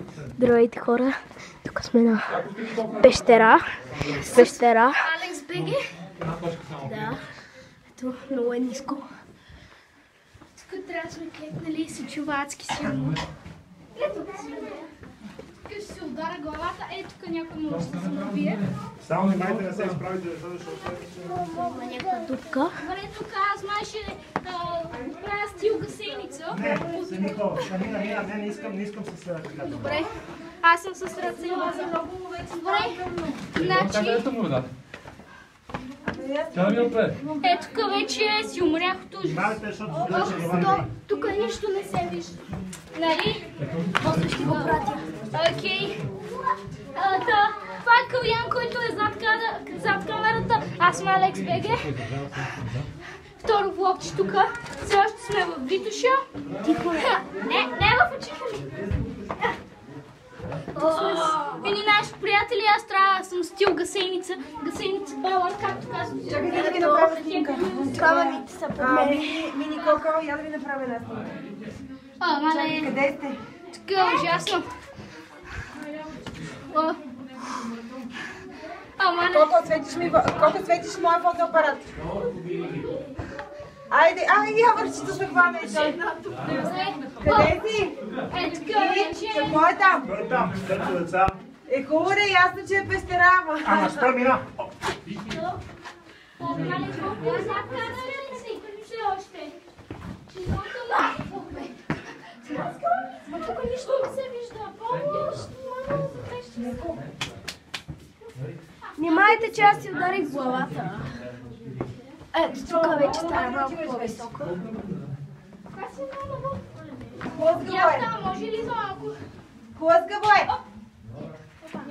Здравейте хора, тук сме на пещера. Алекс БГ. Да, ето много е ниско. Тук трябва да сме клекнали си чувацки силно. Ето тук ще си удара главата, тук някой може да се набие. Само внимайте да се изправите, защото Има някаква дупка. Добре, тук аз май ще правя стил гасеница. Не искам с така. Добре, аз съм с ръце. Добре, значи... Тук вече си умрях от ужас. Тук нищо не се вижда. Нали? После ще го пратя. Окей. Това е Калян, който е зад камерата. Аз съм Алекс БГ. Второ влогче тук. Все още сме в Витоша. Тихо е. Не в очиха ми. Едни наши приятели, аз трябва да съм стил гасеница. Гасеница балър, както казвам. Чакайте да ви направя снимка. Камерите са по мен. Мини Коко, я да ви направя една снимка. Мале, Къде сте? тук е ужасно. Коко, светиш моя фотоапарат. Айде, я вършите се хвана и той. Къде си? Тук вече. Какво е там? Той е там, където деца. Хубаво е, ясно, че е пещера, Ама спра мина. Мале, колко е зад камерата си? Все още. Ма тук нищо не се вижда. Внимайте, че аз си ударих в главата. Ето тук вече става малко по-високо. Може ли за малко? Хлъзгаво е.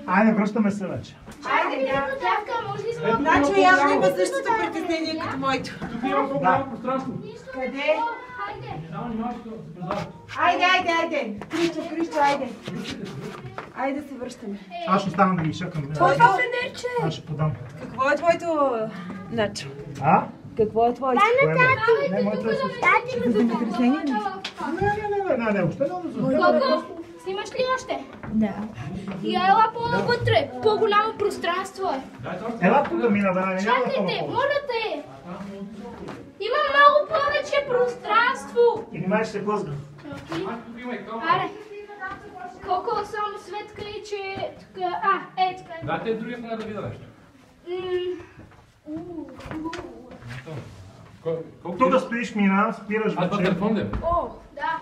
Айде, връщаме се вече. Айде, Дявка, може ли за малко? значи явно има същото притеснение като моето. Тук има по-голямо пространство. Къде? Хайде. Айде. Кристо, айде. Айде да се връщаме. Аз ще остана да ги чакам. Твоето Фенерче! Аз ще подам. Какво е твоето, Начо? А? Какво е твоето? Не, моето е с... Земетресение ли? Не, въобще не да Колко? Снимаш ли още? Да. И ела по-навътре. По-голямо пространство е. Ела тук мина, да не няма да Чакайте, моля те. Има много повече пространство. И внимай, ще се плъзга. Аре. Колко само светка и че тук... така е. Да, те другия не да видя нещо. Тук стоиш мина, спираш Аз вече. телефон да. Да.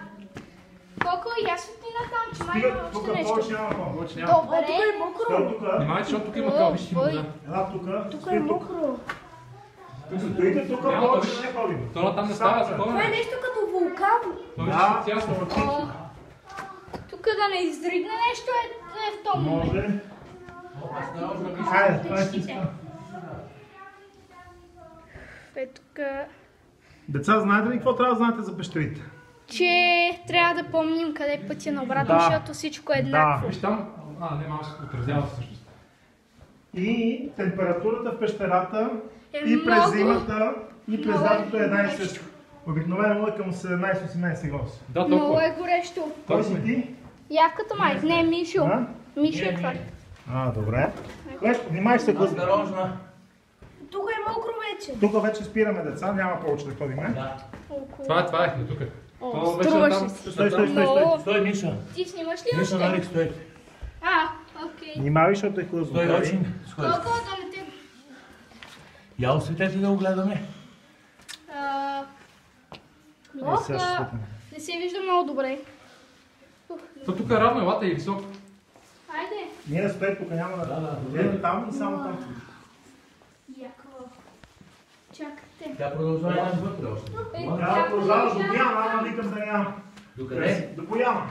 Колко и аз светлина там, че май има Тук още повече нещо. няма какво. Повече няма. Добре. Стой тук. Внимай, защото тук има това, виж има. Ела тук. Тук е мокро. Стоите тук, повече не ходим. Това там не става Това е такова. нещо като вулкан. Това е цясно. Тук да не изригне нещо е в този момент. Може. Айде, това е всичко. Тук... Деца, знаете ли какво трябва да знаете за пещерите? Че трябва да помним къде е пътя на обратно, Да. защото всичко е еднакво. Виж там, не малко се отразява всъщност. И температурата в пещерата Е и през много. зимата и през Много лятото е една и горещо. съща. Обикновено е към 17-18 градуса. Да, Много толкова. е горещо. Кой си ти? Явката май, не Мишо. А? Мишо е това. Добре. Леш, внимай, ще се Тук е мокро вече. Тук вече спираме деца, няма повече да ходим. Това е, тук. Струваше си. Стой. Стой, Миша. Ти снимаш ли Миша, още? Нарик, стой. Окей. Внимавай, защото е хлъзно. Стой, Рочи. Колко да не те... Я осветете да го гледаме. Не се вижда много добре. То тук е равно, елата и високо. Айде. Ние стой, тук няма да... Ето там и само там. Яко. Чакайте. Тя продължава една вътре още. Трябва да продължаваш до поляна, ама викам да няма. Докъде? До поляна.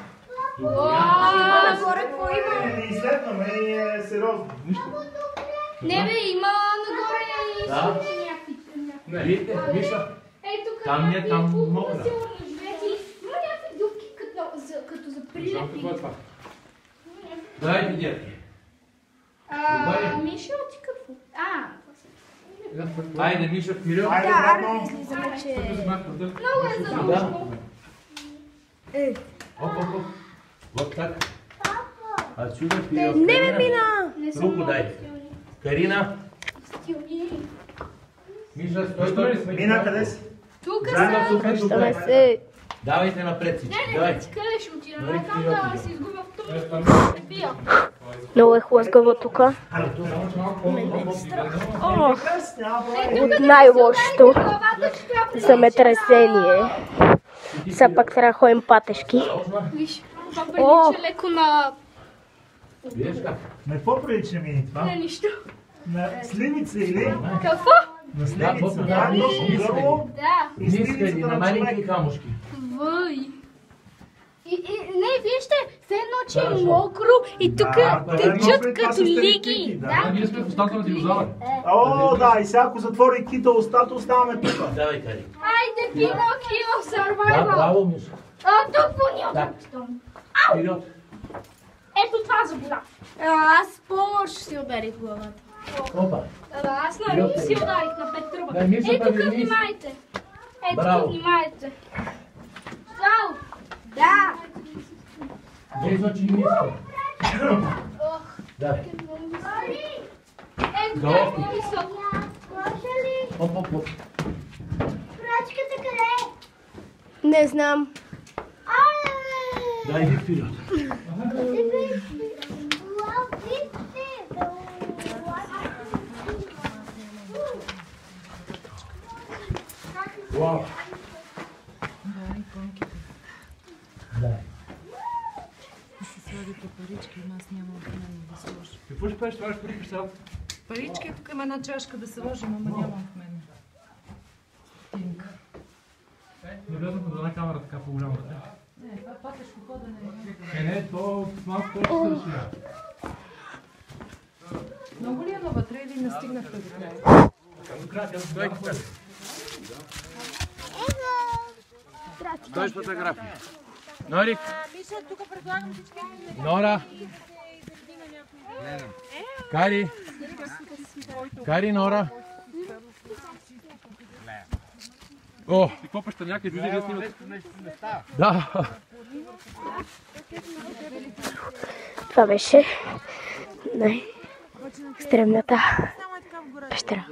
Нагоре какво има? Не изследваме и е сериозно. Нищо. Не бе, има нагоре и Да. някакви. Видите, Миша? Тук Там не е, там някакви мокра. сигурно живеят или има някакви дупки като за Какво прилепи. е това? Дай видяти. Мишо, ти какво? Айде, Миша, вперед. Айде, Да, обратно. излизаме, че... Много е задължено. Оп. Вот так. Отсюда вперед. Не ме мина! Руку дай. Карина. Миша, стой, стой. Мина, къде си? Тук Заедно са. тук е Връщаме добре. се. Давайте напред всички. Не, Давай. къде ще отида? Нали, Там вперед да иди. се изгубя в това. Пия. Много е хлъзгаво тук. Без, няма проблем. Най-лошото земетресение. Все пак трябва да ходим патешки. Виж, това О! прилича леко на... Видиш как? На какво прилича мини това? Не, нищо. На сливица или? Какво? На сливица, Да, да, точно гърло Да. и Ниска и сливицата на на маленки човек. камушки. Въй. Не, вижте, все едно, че е Хорошо. мокро и тук Да, това е течат много преди това като са лиги. стереотипи, да. А, ние сме в устата на динозавър. О, да, и сега ако затвори кита устата, оставаме тук. Давай, Кари. Айде, Пинокио, Да, survival. браво, Миша. Тук по Да. Вперед. Ето това заболя. Аз по-лошо си ударих главата. Опа. Аз на Рим си ударих на Петрова. Дай, Миша, Ето тук първи, Миша. внимайте. Ето Браво. тук внимайте. Цял. Да. Без очи ниска. Давай. Ето Долу. тук е високо. Оп, оп, оп. Не знам. Дай, иди вперед. Вау. Дай. Слагате парички, но аз нямам време да сложа. Какво ще правиш? Трябваш пари сега? Парички, тук има една чашка да сложим, ама нямам в мен. Тинка. Не влезна под една камера така по-голяма. Не, това патешко ходене. Не, то малко по-ще се реши. Много ли е навътре или не стигнахте до края? До края, тя стой тук. Стой с фотография. Норик. Нора. Кари. Кари, Нора. О, Ти копаш някъде, дойде да снимат. да. Това беше най-екстремната пещера.